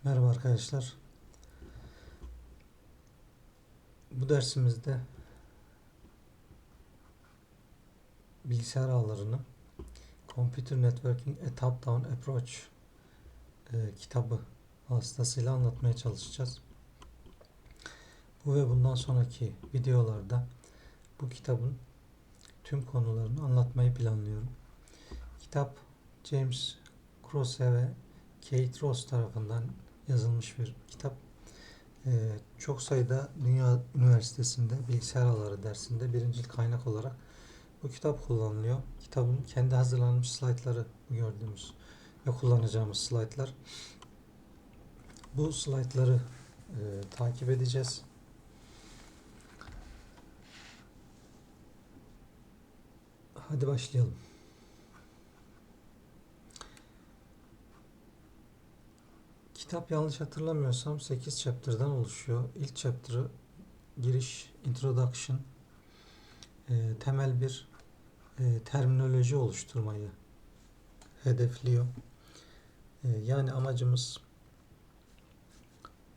Merhaba arkadaşlar. Bu dersimizde bilgisayar ağlarını Computer Networking A Top-Down Approach kitabı vasıtasıyla anlatmaya çalışacağız. Bu ve bundan sonraki videolarda bu kitabın tüm konularını anlatmayı planlıyorum. Kitap James Croce ve Kate Ross tarafından yazılmış bir kitap. Çok sayıda Dünya Üniversitesi'nde bilgisayar ağları dersinde birincil kaynak olarak bu kitap kullanılıyor. Kitabın kendi hazırlanmış slaytları gördüğümüz ve kullanacağımız slaytlar. Bu slaytları takip edeceğiz. Hadi başlayalım. Kitap yanlış hatırlamıyorsam 8 chapter'dan oluşuyor. İlk chapter'ı giriş, introduction, temel bir terminoloji oluşturmayı hedefliyor. Yani amacımız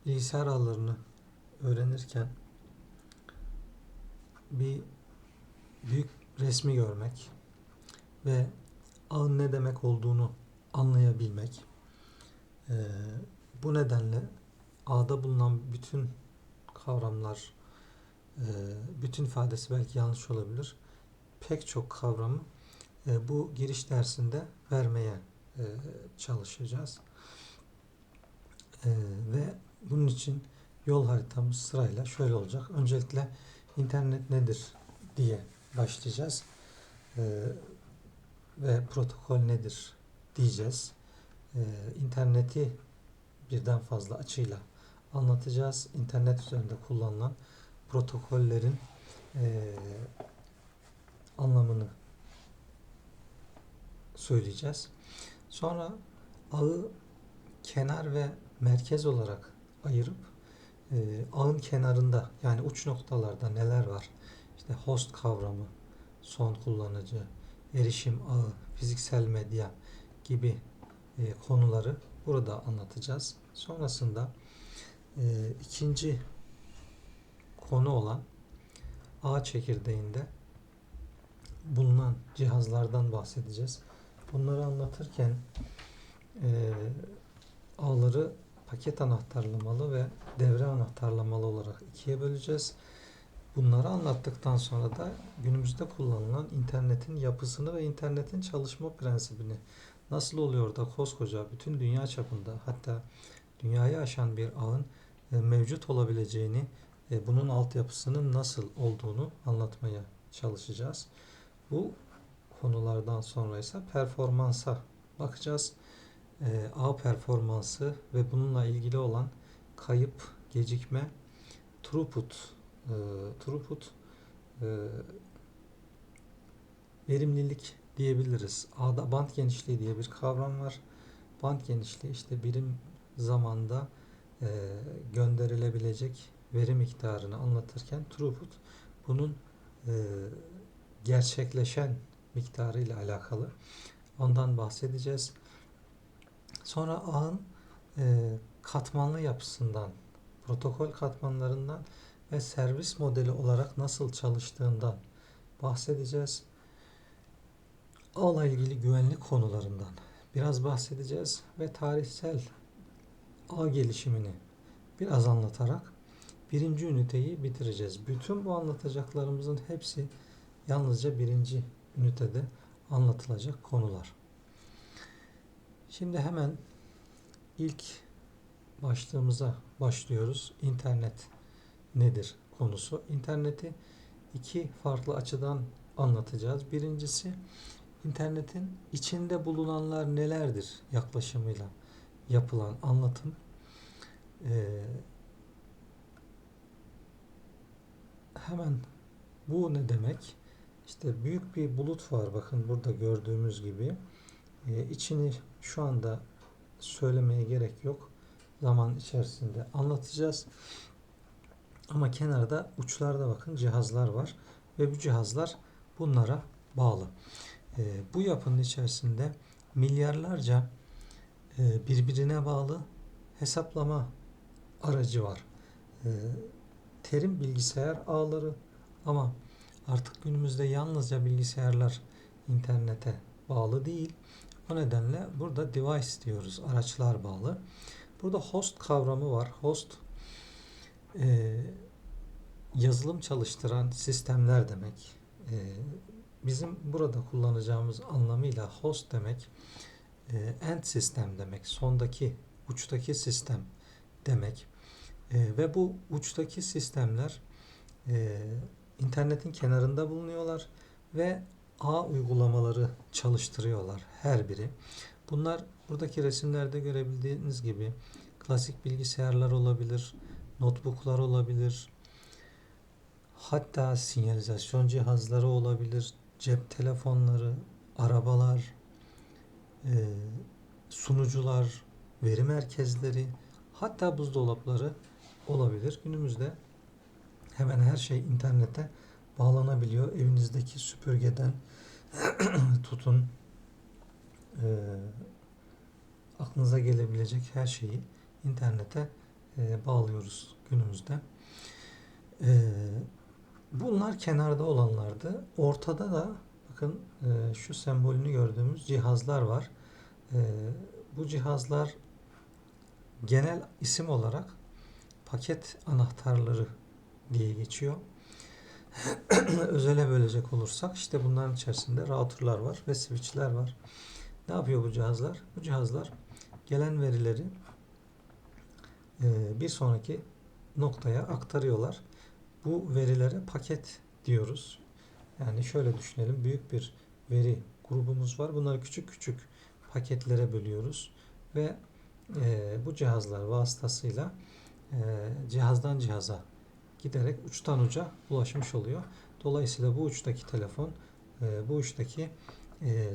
bilgisayar ağlarını öğrenirken bir büyük resmi görmek ve ağın ne demek olduğunu anlayabilmek. Bu nedenle ağda bulunan bütün kavramlar, bütün ifadesi belki yanlış olabilir. Pek çok kavramı bu giriş dersinde vermeye çalışacağız. Ve bunun için yol haritamız sırayla şöyle olacak. Öncelikle internet nedir diye başlayacağız. Ve protokol nedir diyeceğiz. İnterneti birden fazla açıyla anlatacağız. İnternet üzerinde kullanılan protokollerin anlamını söyleyeceğiz. Sonra ağı kenar ve merkez olarak ayırıp ağın kenarında, yani uç noktalarda neler var? İşte host kavramı, son kullanıcı, erişim ağı, fiziksel medya gibi konuları burada anlatacağız. Sonrasında ikinci konu olan ağ çekirdeğinde bulunan cihazlardan bahsedeceğiz. Bunları anlatırken ağları paket anahtarlamalı ve devre anahtarlamalı olarak ikiye böleceğiz. Bunları anlattıktan sonra da günümüzde kullanılan internetin yapısını ve internetin çalışma prensibini, nasıl oluyor da koskoca bütün dünya çapında, hatta dünyayı aşan bir ağın mevcut olabileceğini, bunun altyapısının nasıl olduğunu anlatmaya çalışacağız. Bu konulardan sonra ise performansa bakacağız. Ağ performansı ve bununla ilgili olan kayıp, gecikme, throughput, verimlilik diyebiliriz. Ağda band genişliği diye bir kavram var. Band genişliği işte birim zamanda gönderilebilecek veri miktarını anlatırken throughput bunun gerçekleşen miktarı ile alakalı. Ondan bahsedeceğiz. Sonra ağın katmanlı yapısından, protokol katmanlarından ve servis modeli olarak nasıl çalıştığından bahsedeceğiz. Ağla ilgili güvenlik konularından biraz bahsedeceğiz ve tarihsel ağ gelişimini biraz anlatarak birinci üniteyi bitireceğiz. Bütün bu anlatacaklarımızın hepsi yalnızca birinci ünitede anlatılacak konular. Şimdi hemen ilk başlığımıza başlıyoruz. İnternet nedir konusu. İnterneti iki farklı açıdan anlatacağız. Birincisi, internetin içinde bulunanlar nelerdir yaklaşımıyla yapılan anlatım. Hemen bu ne demek? İşte büyük bir bulut var. Bakın burada gördüğümüz gibi. İçini şu anda söylemeye gerek yok. Zaman içerisinde anlatacağız. Ama kenarda, uçlarda bakın cihazlar var. Ve bu cihazlar bunlara bağlı. Bu yapının içerisinde milyarlarca birbirine bağlı hesaplama aracı var. Terim bilgisayar ağları, ama artık günümüzde yalnızca bilgisayarlar internete bağlı değil. O nedenle burada device diyoruz, araçlar bağlı. Burada host kavramı var. Host yazılım çalıştıran sistemler demek. Bizim burada kullanacağımız anlamıyla host demek end sistem demek. Sondaki, uçtaki sistem demek. Ve bu uçtaki sistemler internetin kenarında bulunuyorlar ve ağ uygulamaları çalıştırıyorlar her biri. Bunlar buradaki resimlerde görebildiğiniz gibi klasik bilgisayarlar olabilir, notebooklar olabilir, hatta sinyalizasyon cihazları olabilir, cep telefonları, arabalar, sunucular, veri merkezleri, hatta buzdolapları olabilir. Günümüzde hemen her şey internete bağlanabiliyor. Evinizdeki süpürgeden tutun, aklınıza gelebilecek her şeyi internete bağlıyoruz günümüzde. Bunlar kenarda olanlardı. Ortada da bakın şu sembolünü gördüğümüz cihazlar var. Bu cihazlar genel isim olarak paket anahtarları diye geçiyor. Özele bölecek olursak işte bunların içerisinde routerlar var ve switchler var. Ne yapıyor bu cihazlar? Bu cihazlar gelen verileri bir sonraki noktaya aktarıyorlar. Bu verilere paket diyoruz. Yani şöyle düşünelim. Büyük bir veri grubumuz var. Bunları küçük küçük paketlere bölüyoruz ve bu cihazlar vasıtasıyla cihazdan cihaza giderek uçtan uca ulaşmış oluyor. Dolayısıyla bu uçtaki telefon bu uçtaki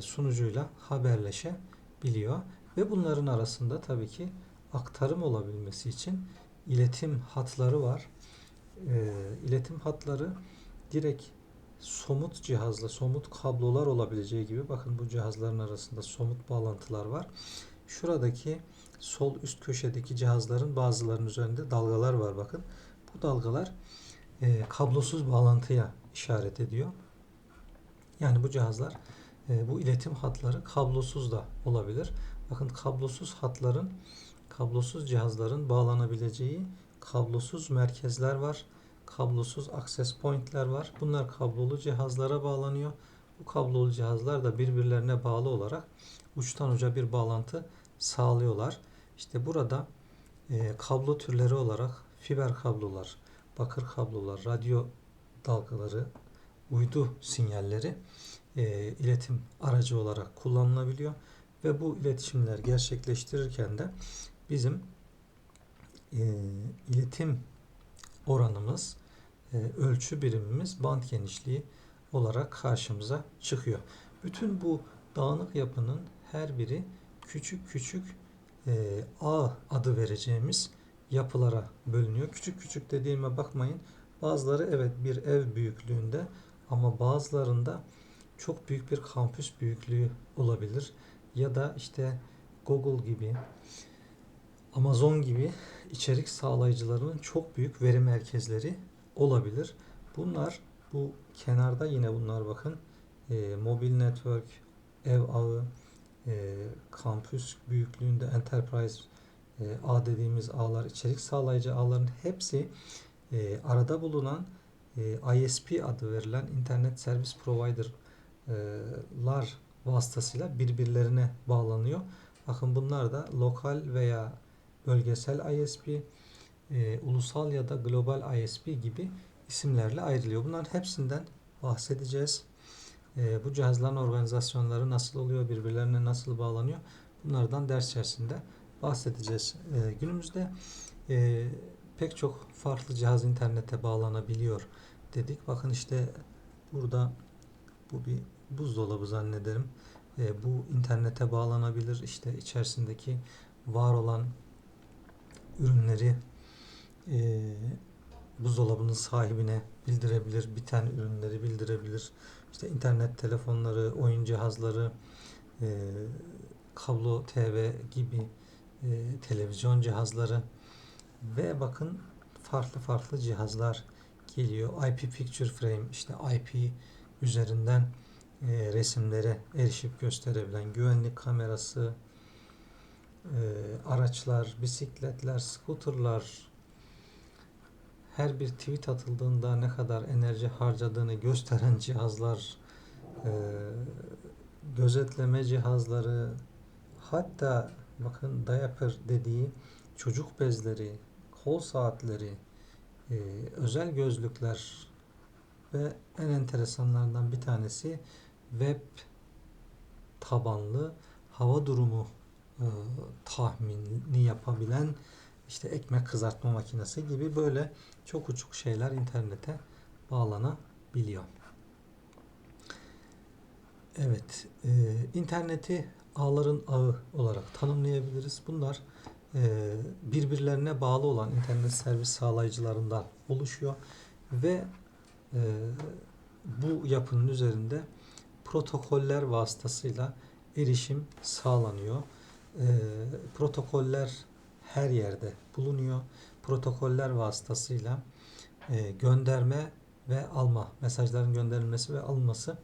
sunucuyla haberleşebiliyor ve bunların arasında tabii ki aktarım olabilmesi için iletim hatları var. İletim hatları direkt somut cihazla, somut kablolar olabileceği gibi, bakın bu cihazların arasında somut bağlantılar var. Şuradaki sol üst köşedeki cihazların bazılarının üzerinde dalgalar var, bakın. Bu dalgalar kablosuz bağlantıya işaret ediyor. Yani bu cihazlar, bu iletim hatları kablosuz da olabilir. Bakın kablosuz hatların, kablosuz cihazların bağlanabileceği kablosuz merkezler var. Kablosuz access point'ler var. Bunlar kablolu cihazlara bağlanıyor. Bu kablolu cihazlar da birbirlerine bağlı olarak uçtan uca bir bağlantı sağlıyorlar. İşte burada kablo türleri olarak fiber kablolar, bakır kablolar, radyo dalgaları, uydu sinyalleri iletim aracı olarak kullanılabiliyor ve bu iletişimler gerçekleştirirken de bizim iletim oranımız, ölçü birimimiz band genişliği olarak karşımıza çıkıyor. Bütün bu dağınık yapının her biri küçük küçük ağ adı vereceğimiz yapılara bölünüyor. Küçük küçük dediğime bakmayın. Bazıları evet bir ev büyüklüğünde, ama bazılarında çok büyük bir kampüs büyüklüğü olabilir. Ya da işte Google gibi, Amazon gibi içerik sağlayıcılarının çok büyük veri merkezleri olabilir. Bunlar, bu kenarda yine bunlar bakın, mobil network, ev ağı, kampüs büyüklüğünde enterprise ağ dediğimiz ağlar, içerik sağlayıcı ağların hepsi arada bulunan ISP adı verilen internet service provider'lar vasıtasıyla birbirlerine bağlanıyor. Bakın bunlar da lokal veya bölgesel ISP, ulusal ya da global ISP gibi isimlerle ayrılıyor. Bunların hepsinden bahsedeceğiz. Bu cihazların organizasyonları nasıl oluyor, birbirlerine nasıl bağlanıyor? Bunlardan ders içerisinde bahsedeceğiz. Günümüzde pek çok farklı cihaz internete bağlanabiliyor dedik. Bakın işte burada bu bir buzdolabı zannederim. Bu internete bağlanabilir. İşte içerisindeki var olan ürünleri buzdolabının sahibine bildirebilir, biten ürünleri bildirebilir. İşte internet telefonları, oyun cihazları, kablo TV gibi televizyon cihazları ve bakın farklı farklı cihazlar geliyor. IP Picture Frame, işte IP üzerinden resimlere erişip gösterebilen güvenlik kamerası, araçlar, bisikletler, scooterlar, her bir tweet atıldığında ne kadar enerji harcadığını gösteren cihazlar, gözetleme cihazları, hatta bakın diaper dediği çocuk bezleri, kol saatleri, özel gözlükler ve en enteresanlardan bir tanesi web tabanlı hava durumu tahmini yapabilen işte ekmek kızartma makinesi gibi böyle çok uçuk şeyler internete bağlanabiliyor. Evet, interneti ağların ağı olarak tanımlayabiliriz. Bunlar birbirlerine bağlı olan internet servis sağlayıcılarından oluşuyor ve e, bu yapının üzerinde protokoller vasıtasıyla erişim sağlanıyor. Protokoller her yerde bulunuyor. Protokoller vasıtasıyla gönderme ve alma, mesajların gönderilmesi ve alınması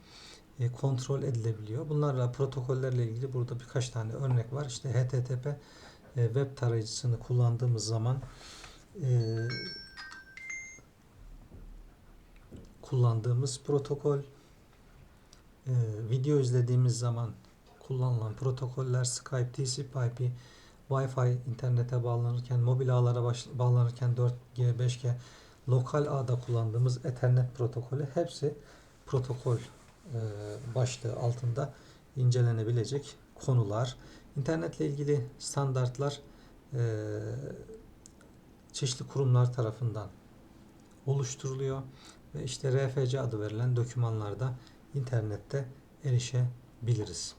kontrol edilebiliyor. Bunlarla protokollerle ilgili burada birkaç tane örnek var. İşte HTTP web tarayıcısını kullandığımız zaman kullandığımız protokol, video izlediğimiz zaman kullanılan protokoller, Skype, TCP/IP, Wi-Fi internete bağlanırken, mobil ağlara bağlanırken 4G, 5G, lokal ağda kullandığımız Ethernet protokolü, hepsi protokol başlığı altında incelenebilecek konular. İnternetle ilgili standartlar çeşitli kurumlar tarafından oluşturuluyor ve işte RFC adı verilen dokümanlarda internette erişebiliriz.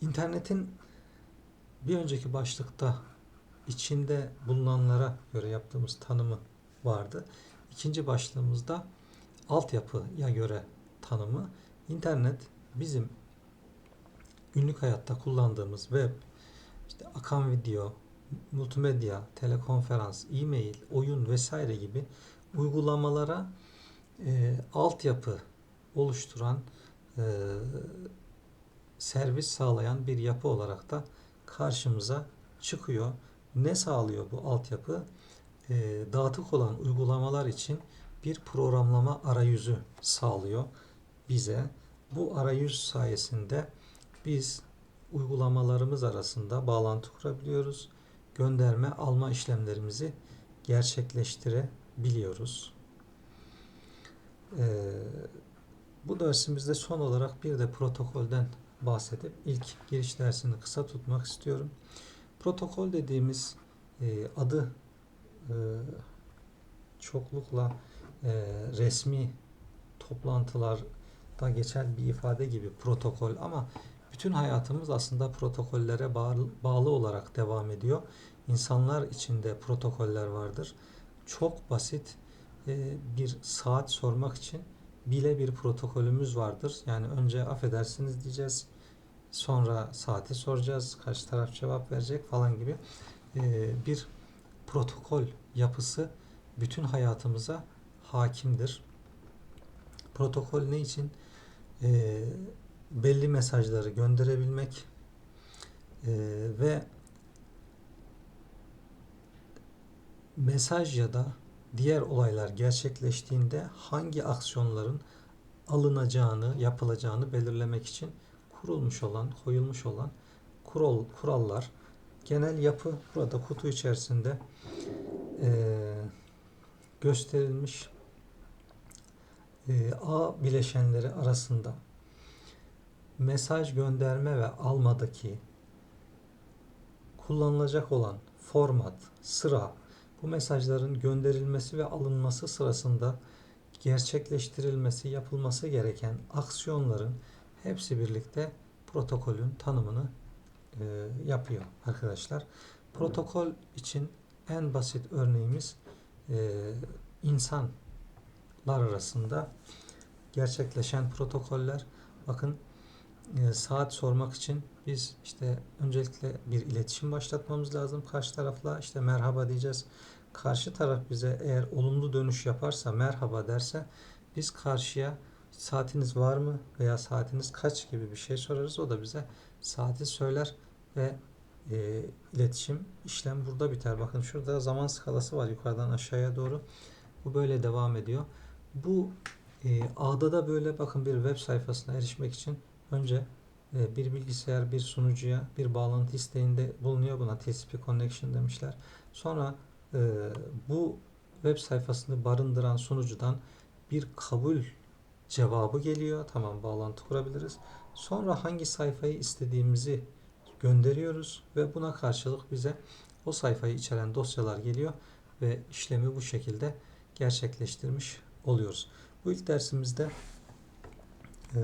İnternetin bir önceki başlıkta içinde bulunanlara göre yaptığımız tanımı vardı. İkinci başlığımızda altyapıya göre tanımı. İnternet bizim günlük hayatta kullandığımız web, işte akan video, multimedya, telekonferans, e-mail, oyun vesaire gibi uygulamalara altyapı oluşturan, servis sağlayan bir yapı olarak da karşımıza çıkıyor. Ne sağlıyor bu altyapı? Dağıtık olan uygulamalar için bir programlama arayüzü sağlıyor bize. Bu arayüz sayesinde biz uygulamalarımız arasında bağlantı kurabiliyoruz. Gönderme, alma işlemlerimizi gerçekleştirebiliyoruz. Bu dersimizde son olarak bir de protokolden bahsedip ilk giriş dersini kısa tutmak istiyorum. Protokol dediğimiz adı çoklukla resmi toplantılarda geçen bir ifade gibi protokol, ama bütün hayatımız aslında protokollere bağlı olarak devam ediyor. İnsanlar içinde protokoller vardır. Çok basit bir saat sormak için bile bir protokolümüz vardır. Yani önce affedersiniz diyeceğiz. Sonra saati soracağız. Kaç taraf cevap verecek falan gibi bir protokol yapısı bütün hayatımıza hakimdir. Protokol ne için? Belli mesajları gönderebilmek ve mesaj ya da diğer olaylar gerçekleştiğinde hangi aksiyonların alınacağını, yapılacağını belirlemek için koyulmuş olan kurallar. Genel yapı burada kutu içerisinde gösterilmiş. Ağ bileşenleri arasında mesaj gönderme ve almadaki kullanılacak olan format, sıra, bu mesajların gönderilmesi ve alınması sırasında gerçekleştirilmesi, yapılması gereken aksiyonların hepsi birlikte protokolün tanımını yapıyor arkadaşlar. Protokol için en basit örneğimiz insanlar arasında gerçekleşen protokoller. Bakın saat sormak için Biz işte öncelikle bir iletişim başlatmamız lazım karşı tarafla. İşte merhaba diyeceğiz. Karşı taraf bize eğer olumlu dönüş yaparsa, merhaba derse, biz karşıya saatiniz var mı veya saatiniz kaç gibi bir şey sorarız. O da bize saati söyler ve iletişim, işlem burada biter. Bakın şurada zaman skalası var yukarıdan aşağıya doğru. Bu böyle devam ediyor. Bu ağda da böyle, bakın, bir web sayfasına erişmek için önce bir bilgisayar bir sunucuya bir bağlantı isteğinde bulunuyor. Buna TCP connection demişler. Sonra bu web sayfasını barındıran sunucudan bir kabul cevabı geliyor. Tamam, bağlantı kurabiliriz. Sonra hangi sayfayı istediğimizi gönderiyoruz ve buna karşılık bize o sayfayı içeren dosyalar geliyor ve işlemi bu şekilde gerçekleştirmiş oluyoruz. Bu ilk dersimizde e,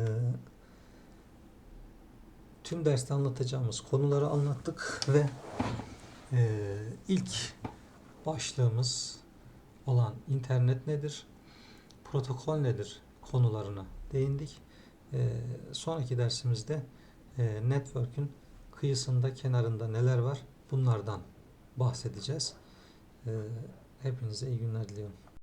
tüm derste anlatacağımız konuları anlattık ve ilk başlığımız olan internet nedir, protokol nedir konularına değindik. Sonraki dersimizde network'ün kıyısında, kenarında neler var bunlardan bahsedeceğiz. Hepinize iyi günler diliyorum.